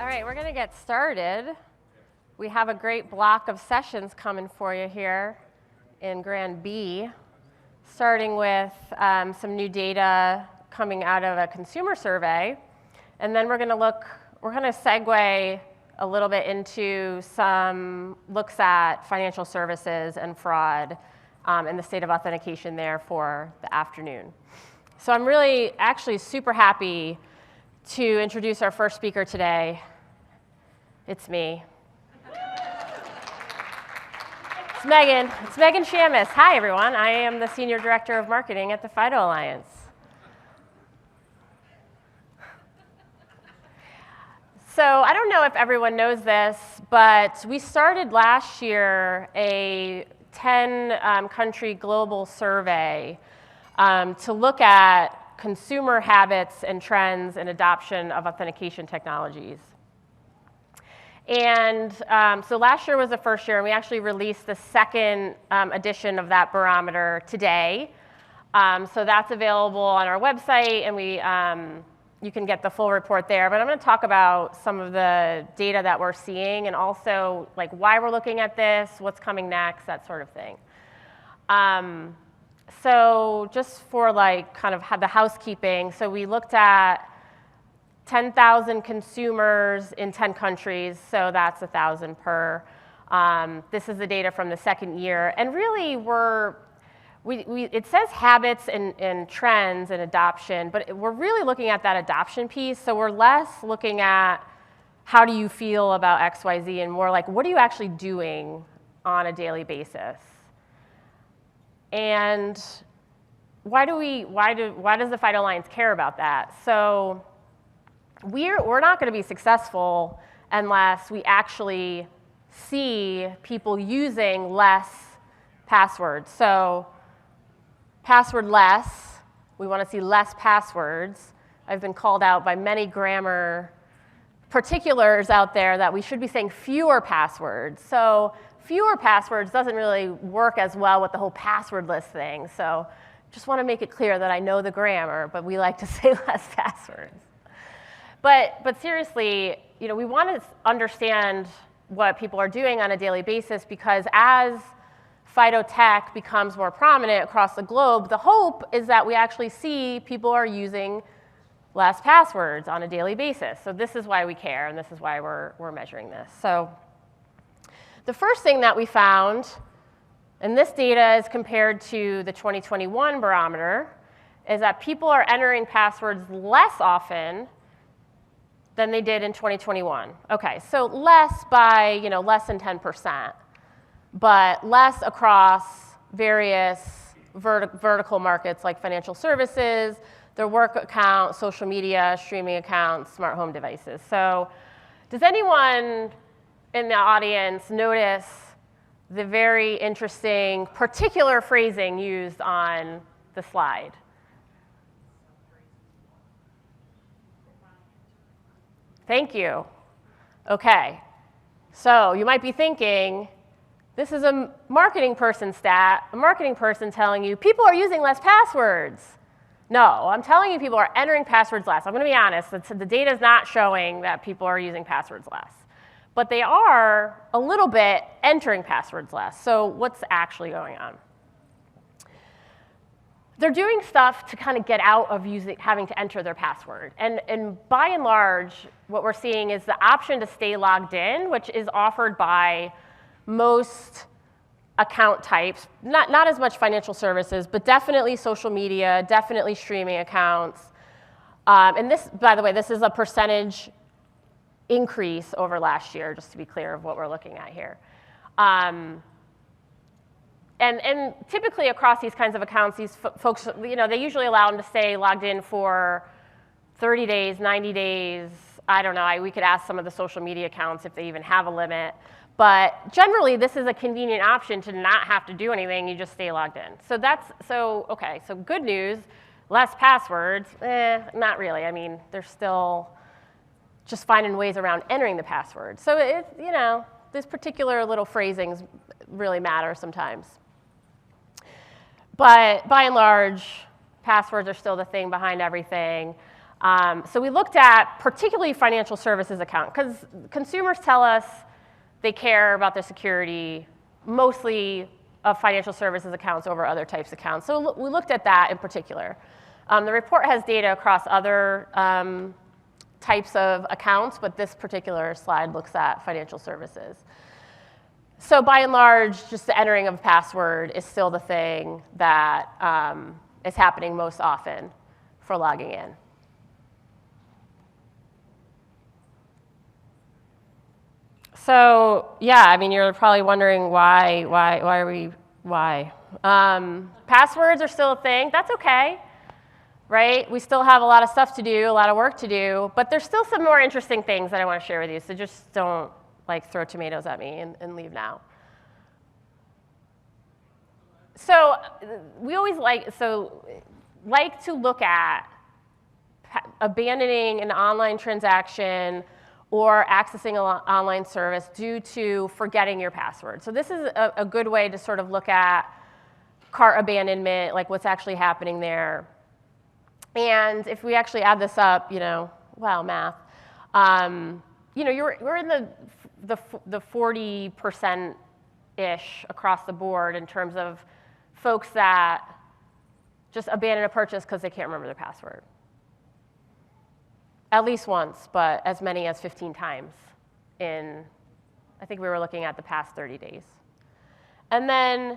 All right, we're going to get started. We have a great block of sessions coming for you here in Grand B, starting with some new data coming out of a consumer survey. And then we're going to segue a little bit into some looks at financial services and fraud and the state of authentication there for the afternoon. So I'm really actually super happy to introduce our first speaker today. It's me. It's Megan. It's Megan Shamas. Hi, everyone. I am the Senior Director of Marketing at the FIDO Alliance. So I don't know if everyone knows this, but we started last year a 10-country global survey to look at consumer habits and trends and adoption of authentication technologies. And so last year was the first year, and we actually released the second edition of that barometer today. So that's available on our website, and you can get the full report there. But I'm going to talk about some of the data that we're seeing, and also like why we're looking at this, what's coming next, that sort of thing. So just for like kind of the housekeeping, so we looked at 10,000 consumers in 10 countries, so that's 1,000 per. This is the data from the second year, and really it says habits and trends and adoption, but we're really looking at that adoption piece. So we're less looking at how do you feel about X, Y, Z, and more like what are you actually doing on a daily basis. And why does the FIDO Alliance care about that? So we're not going to be successful unless we actually see people using less passwords. So passwordless, we want to see less passwords. I've been called out by many grammar particulars out there that we should be saying fewer passwords. So fewer passwords doesn't really work as well with the whole passwordless thing. So just want to make it clear that I know the grammar, but we like to say less passwords. But seriously, we want to understand what people are doing on a daily basis, because as FIDO tech becomes more prominent across the globe, the hope is that we actually see people are using less passwords on a daily basis. So this is why we care, and this is why we're measuring this. So the first thing that we found, and this data is compared to the 2021 barometer, is that people are entering passwords less often than they did in 2021. Okay, so less by less than 10%, but less across various vertical markets like financial services, their work account, social media, streaming accounts, smart home devices. So does anyone in the audience notice the very interesting particular phrasing used on the slide? Thank you. Okay, so you might be thinking, this is a marketing person stat, a marketing person telling you people are using less passwords. No, I'm telling you people are entering passwords less. I'm going to be honest, the data is not showing that people are using passwords less. But they are a little bit entering passwords less. So what's actually going on? They're doing stuff to kind of get out of having to enter their password. And by and large, what we're seeing is the option to stay logged in, which is offered by most account types, not as much financial services, but definitely social media, definitely streaming accounts. And this, by the way, this is a percentage increase over last year, just to be clear of what we're looking at here. And typically across these kinds of accounts, these folks, they usually allow them to stay logged in for 30 days, 90 days. I don't know. We could ask some of the social media accounts if they even have a limit. But generally, this is a convenient option to not have to do anything. You just stay logged in. So good news, less passwords. Not really. I mean, they're still just finding ways around entering the password. So these particular little phrasings really matter sometimes. But by and large, passwords are still the thing behind everything. So we looked at particularly financial services account, because consumers tell us they care about their security, mostly of financial services accounts over other types of accounts. So we looked at that in particular. The report has data across other types of accounts, but this particular slide looks at financial services. So by and large, just the entering of a password is still the thing that is happening most often for logging in. So yeah, I mean, you're probably wondering why. Passwords are still a thing. That's okay, right? We still have a lot of stuff to do, a lot of work to do, but there's still some more interesting things that I want to share with you. So just don't throw tomatoes at me and leave now. So we always like to look at abandoning an online transaction or accessing an online service due to forgetting your password. So this is a good way to sort of look at cart abandonment, like what's actually happening there. And if we actually add this up, wow, math, we're in the 40%-ish across the board in terms of folks that just abandon a purchase because they can't remember their password. At least once, but as many as 15 times I think we were looking at the past 30 days. And then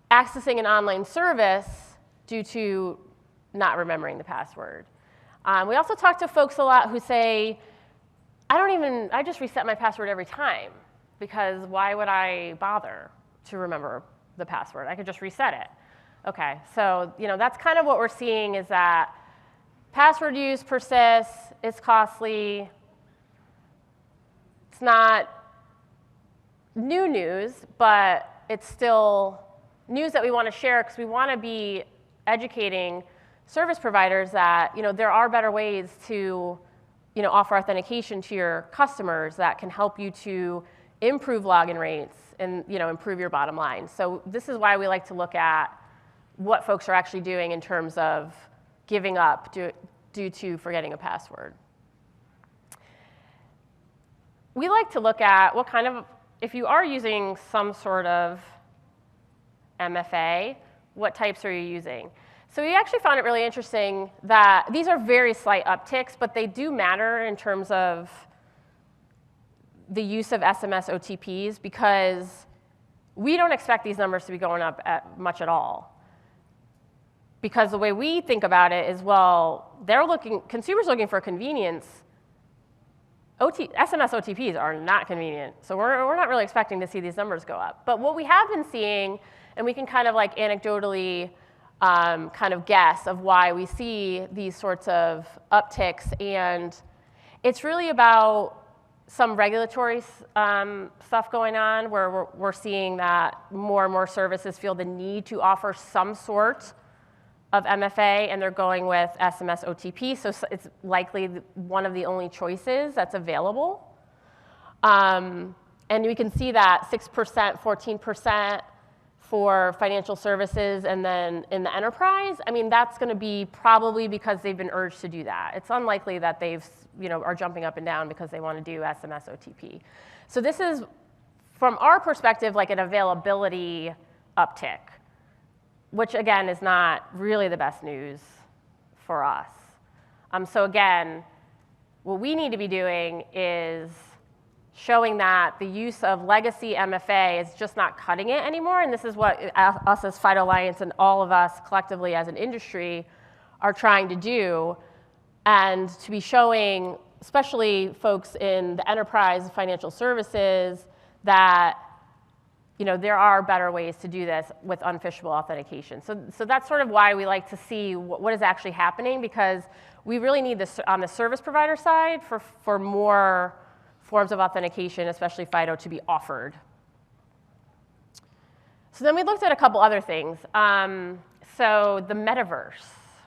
accessing an online service due to not remembering the password. We also talk to folks a lot who say, I just reset my password every time, because why would I bother to remember the password? I could just reset it. Okay, so that's kind of what we're seeing, is that password use persists, it's costly. It's not new news, but it's still news that we want to share, because we want to be educating service providers that there are better ways to offer authentication to your customers that can help you to improve login rates and improve your bottom line. So this is why we like to look at what folks are actually doing in terms of giving up due to forgetting a password. We like to look at what kind of, if you are using some sort of MFA, what types are you using? So we actually found it really interesting that these are very slight upticks, but they do matter in terms of the use of SMS OTPs, because we don't expect these numbers to be going up much at all. Because the way we think about it is, well, consumers looking for convenience. SMS OTPs are not convenient, so we're not really expecting to see these numbers go up. But what we have been seeing, and we can kind of anecdotally kind of guess of why we see these sorts of upticks, and it's really about some regulatory stuff going on, where we're seeing that more and more services feel the need to offer some sort of MFA, and they're going with SMS OTP, so it's likely one of the only choices that's available. And we can see that 6%, 14% for financial services, and then in the enterprise, I mean, that's going to be probably because they've been urged to do that. It's unlikely that are jumping up and down because they want to do SMS OTP. So this is, from our perspective, like an availability uptick, which again is not really the best news for us. So again, what we need to be doing is showing that the use of legacy MFA is just not cutting it anymore, and this is what us as FIDO Alliance and all of us collectively as an industry are trying to do, and to be showing, especially folks in the enterprise financial services, that there are better ways to do this with unphishable authentication. So that's sort of why we like to see what is actually happening, because we really need this on the service provider side for more forms of authentication, especially FIDO, to be offered. So then we looked at a couple other things. So the metaverse.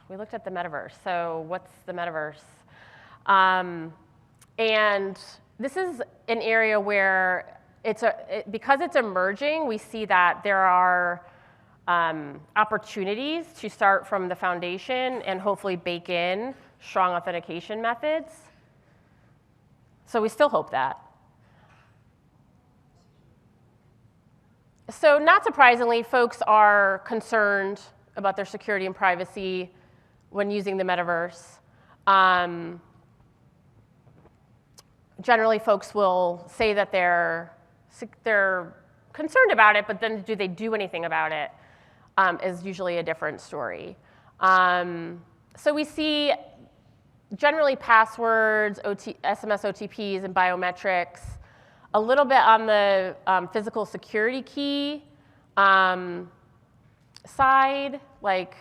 We looked at the metaverse. So what's the metaverse? And this is an area where because it's emerging, we see that there are opportunities to start from the foundation and hopefully bake in strong authentication methods. So we still hope that. So not surprisingly, folks are concerned about their security and privacy when using the metaverse. Generally, folks will say that they're concerned about it, but then do they do anything about it is usually a different story. So we see generally passwords, SMS OTPs, and biometrics, a little bit on the physical security key side. Like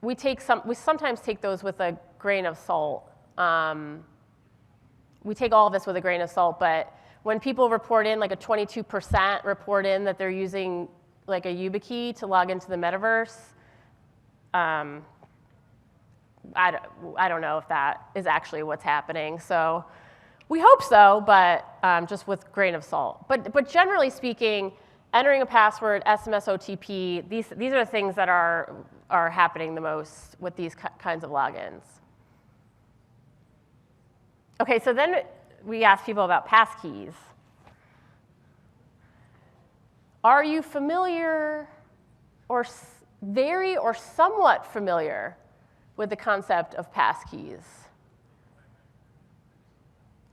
we sometimes take those with a grain of salt. We take all of this with a grain of salt, but when people report in, like a 22% report in that they're using like a YubiKey to log into the metaverse, I don't know if that is actually what's happening. So we hope so, but just with a grain of salt. But generally speaking, entering a password, SMS OTP, these are the things that are happening the most with these kinds of logins. Okay, so then we ask people about passkeys. Are you familiar or very or somewhat familiar with the concept of passkeys?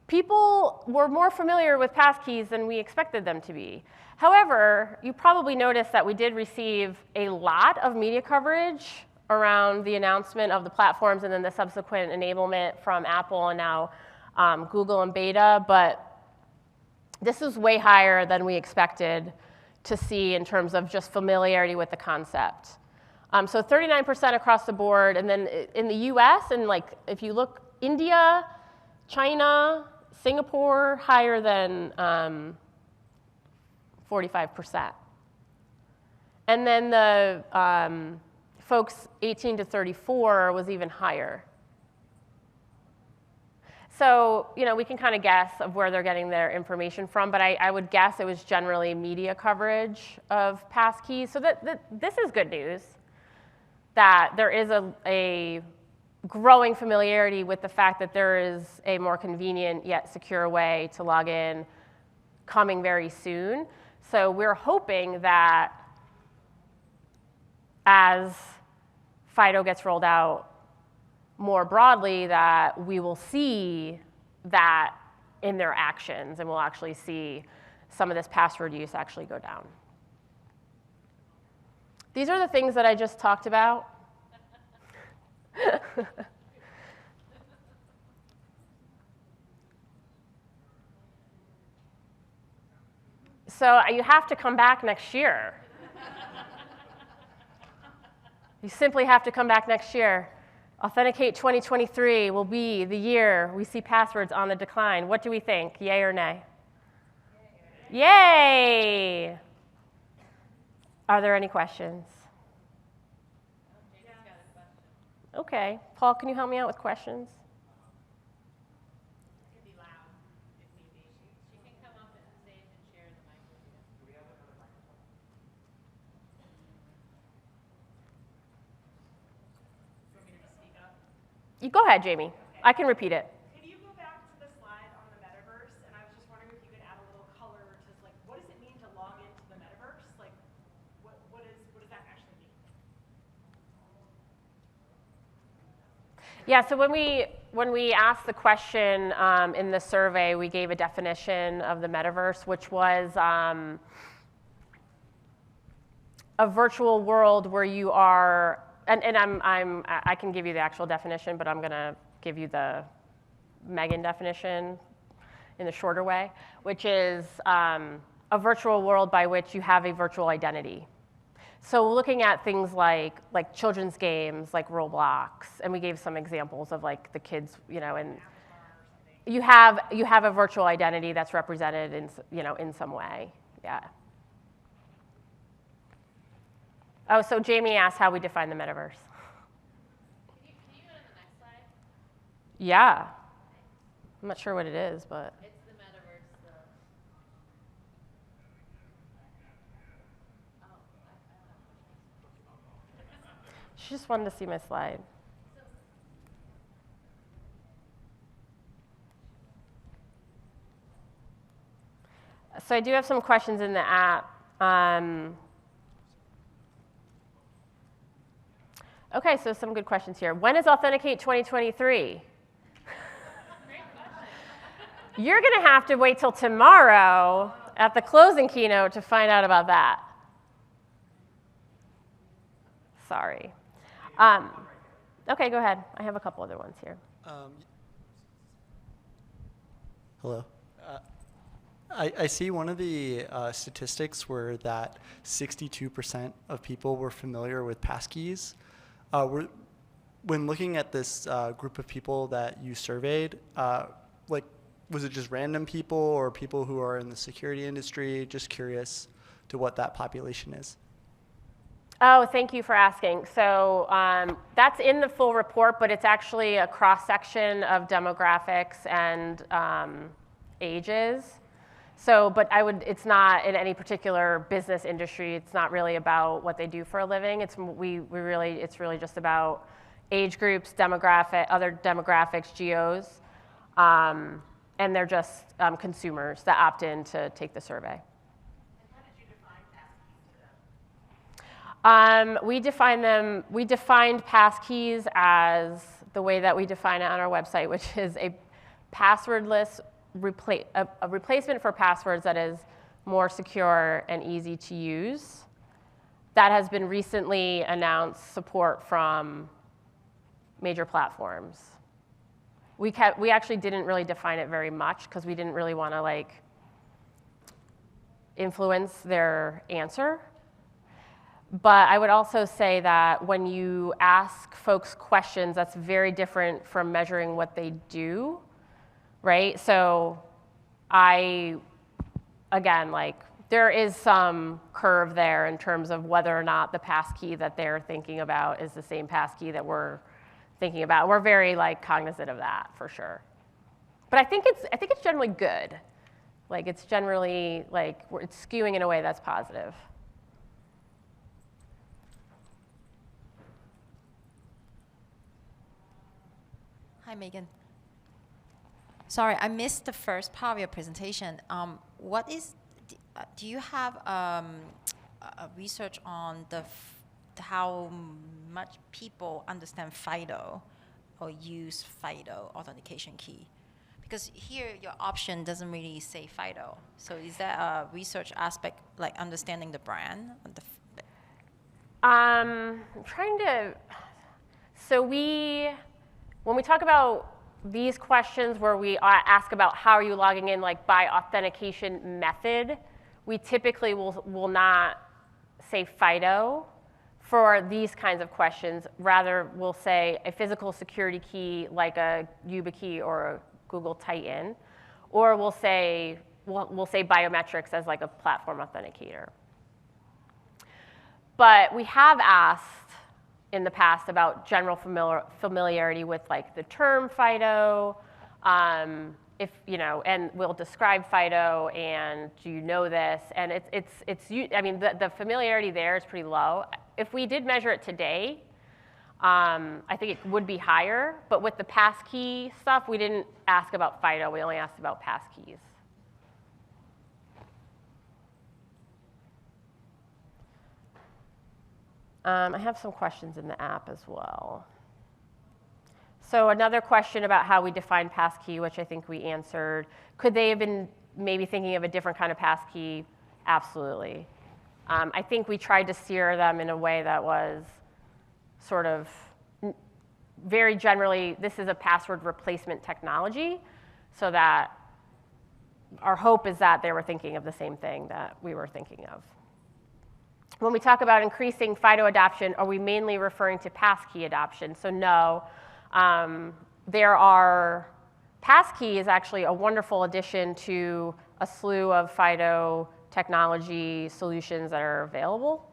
People were more familiar with passkeys than we expected them to be. However, you probably noticed that we did receive a lot of media coverage around the announcement of the platforms and then the subsequent enablement from Apple and now Google and beta, but this is way higher than we expected to see in terms of just familiarity with the concept. So 39% across the board, and then in the US, and like if you look, India, China, Singapore, higher than 45%. And then the folks 18 to 34 was even higher. So, we can kind of guess of where they're getting their information from, but I would guess it was generally media coverage of passkeys. So this is good news, that there is a growing familiarity with the fact that there is a more convenient yet secure way to log in coming very soon. So we're hoping that as FIDO gets rolled out more broadly, that we will see that in their actions and we'll actually see some of this password use actually go down. These are the things that I just talked about. So you have to come back next year. You simply have to come back next year. Authenticate 2023 will be the year we see passwords on the decline. What do we think? Yay or nay? Yay! Yay! Are there any questions? Okay. Paul, can you help me out with questions? It can be loud if need be. She can come up and stage and share the mic with you. Do we have another microphone? You want me to just speak up? You go ahead, Jamie. Okay. I can repeat it. Can you go back to the slide on the metaverse? And I was just wondering if you could add a little color to like, what does it mean to log into the metaverse? Like, what does that actually mean? Yeah, so when we asked the question in the survey, we gave a definition of the metaverse, which was a virtual world where you are, and I can give you the actual definition, but I'm going to give you the Megan definition in the shorter way, which is a virtual world by which you have a virtual identity. So looking at things like children's games, like Roblox, and we gave some examples of like the kids, and you have a virtual identity that's represented in some way, yeah. Oh, so Jamie asked how we define the metaverse. Can you go to the next slide? Yeah, I'm not sure what it is, but. It's the metaverse. She just wanted to see my slide. So I do have some questions in the app. Okay, so some good questions here. When is Authenticate 2023? You're going to have to wait till tomorrow at the closing keynote to find out about that. Sorry. Okay, go ahead. I have a couple other ones here. Hello. I see one of the statistics were that 62% of people were familiar with passkeys. When looking at this group of people that you surveyed, like, was it just random people or people who are in the security industry? Just curious to what that population is. Oh, thank you for asking. So that's in the full report, but it's actually a cross-section of demographics and ages. So, but it's not in any particular business industry. It's not really about what they do for a living. It's really just about age groups, other demographics, geos, and they're just consumers that opt in to take the survey. And how did you define passkeys to them? We defined passkeys as the way that we define it on our website, which is a passwordless a replacement for passwords that is more secure and easy to use. That has been recently announced support from major platforms. We actually didn't really define it very much because we didn't really want to influence their answer. But I would also say that when you ask folks questions, that's very different from measuring what they do, right? So there is some curve there in terms of whether or not the passkey that they're thinking about is the same passkey that we're thinking about. We're very cognizant of that for sure. But I think it's generally good. It's generally it's skewing in a way that's positive. Hi, Megan. Sorry, I missed the first part of your presentation. Do you have a research on how much people understand FIDO or use FIDO authentication key? Because here your option doesn't really say FIDO. So is there a research aspect like understanding the brand? I'm trying to. So when we talk about these questions where we ask about how are you logging in, by authentication method, we typically will not say FIDO for these kinds of questions. Rather, we'll say a physical security key like a YubiKey or a Google Titan, or we'll say biometrics as a platform authenticator. But we have asked in the past about general familiarity with the term FIDO, and we'll describe FIDO and do you know this? And the familiarity there is pretty low. If we did measure it today, I think it would be higher, but with the passkey stuff, we didn't ask about FIDO, we only asked about passkeys. I have some questions in the app as well. So another question about how we define passkey, which I think we answered. Could they have been maybe thinking of a different kind of passkey? Absolutely. I think we tried to steer them in a way that was sort of very generally, this is a password replacement technology, so that our hope is that they were thinking of the same thing that we were thinking of. When we talk about increasing FIDO adoption, are we mainly referring to passkey adoption? So no, passkey is actually a wonderful addition to a slew of FIDO technology solutions that are available.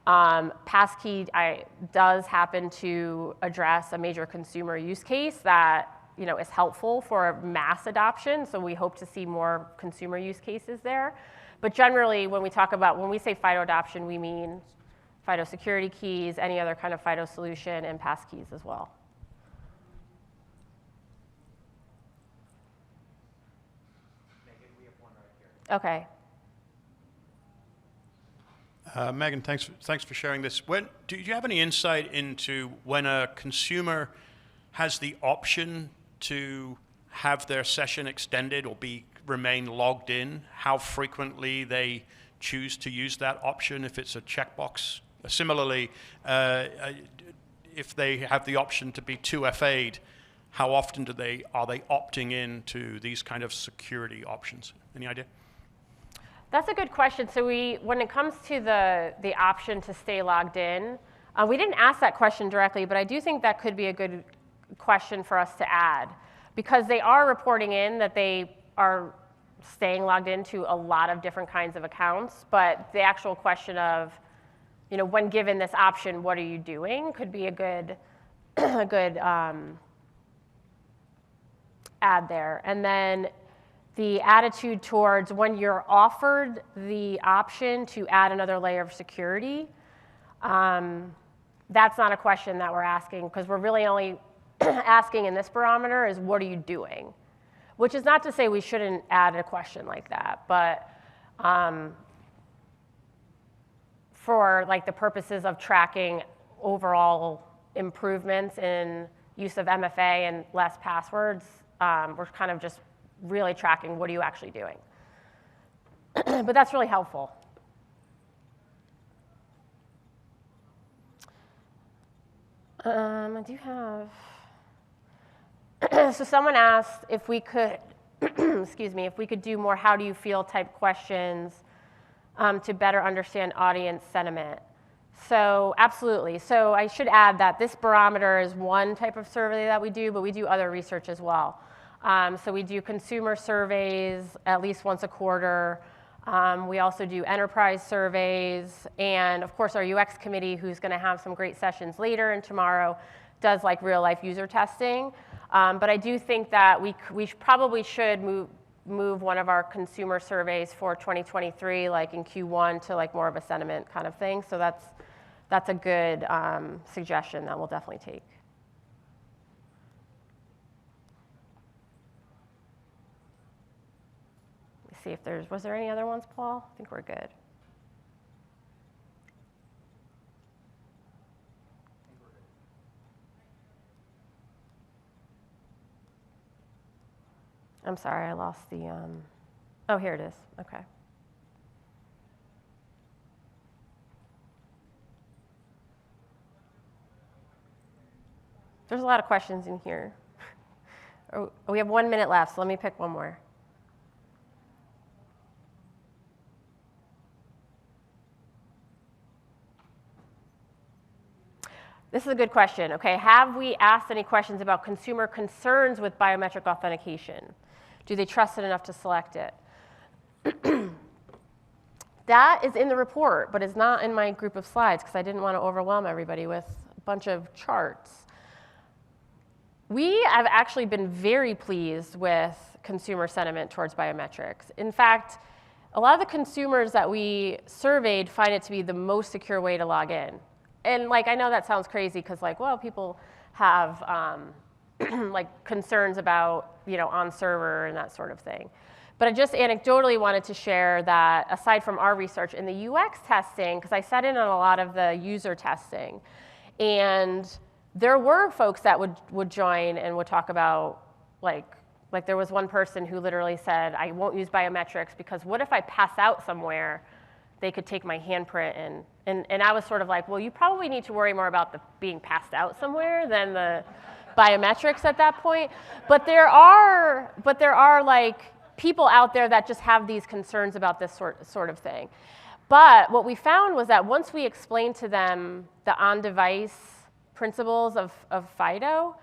Passkey does happen to address a major consumer use case that is helpful for mass adoption. So we hope to see more consumer use cases there. But generally, when we say FIDO adoption, we mean FIDO security keys, any other kind of FIDO solution, and passkeys as well. Megan, we have one right here. Okay. Megan, thanks for sharing this. Do you have any insight into when a consumer has the option to have their session extended or remain logged in, how frequently they choose to use that option if it's a checkbox? Similarly, if they have the option to be 2FA'd, how often are they opting in to these kind of security options? Any idea? That's a good question. So when it comes to the option to stay logged in, we didn't ask that question directly, but I do think that could be a good question for us to add, because they are reporting in that they are staying logged into a lot of different kinds of accounts, but the actual question of, when given this option, what are you doing, could be a good add there. And then the attitude towards when you're offered the option to add another layer of security, that's not a question that we're asking, because we're really only asking in this barometer is, what are you doing? Which is not to say we shouldn't add a question like that, but for the purposes of tracking overall improvements in use of MFA and less passwords, we're kind of just really tracking what are you actually doing. But that's really helpful. I do have, so someone asked if we could, excuse me, if we could do more how do you feel type questions to better understand audience sentiment. So absolutely. So I should add that this barometer is one type of survey that we do, but we do other research as well. So we do consumer surveys at least once a quarter. We also do enterprise surveys. And of course, our UX committee, who's going to have some great sessions later and tomorrow, does real life user testing. But I do think that we probably should move one of our consumer surveys for 2023, in Q1, to more of a sentiment kind of thing. So that's a good suggestion that we'll definitely take. Let's see if was there any other ones, Paul? I think we're good. I'm sorry, I lost the, oh, here it is, okay. There's a lot of questions in here. Oh, we have 1 minute left, so let me pick one more. This is a good question. Okay, have we asked any questions about consumer concerns with biometric authentication? Do they trust it enough to select it? That is in the report, but it's not in my group of slides because I didn't want to overwhelm everybody with a bunch of charts. We have actually been very pleased with consumer sentiment towards biometrics. In fact, a lot of the consumers that we surveyed find it to be the most secure way to log in. And I know that sounds crazy because people have concerns about, on server and that sort of thing. But I just anecdotally wanted to share that aside from our research in the UX testing, because I sat in on a lot of the user testing, and there were folks that would join and would talk about, there was one person who literally said, I won't use biometrics because what if I pass out somewhere? They could take my handprint and I was sort of well, you probably need to worry more about the being passed out somewhere than the biometrics at that point. But there are people out there that just have these concerns about this sort of thing. But what we found was that once we explained to them the on-device principles of FIDO,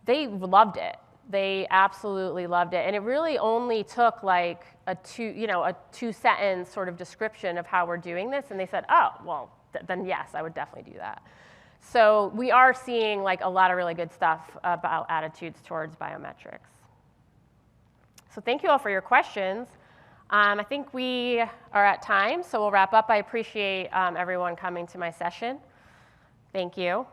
they loved it. They absolutely loved it. And it really only took a two-sentence sort of description of how we're doing this. And they said, oh, well, then yes, I would definitely do that. So we are seeing a lot of really good stuff about attitudes towards biometrics. So thank you all for your questions. I think we are at time, so we'll wrap up. I appreciate everyone coming to my session. Thank you.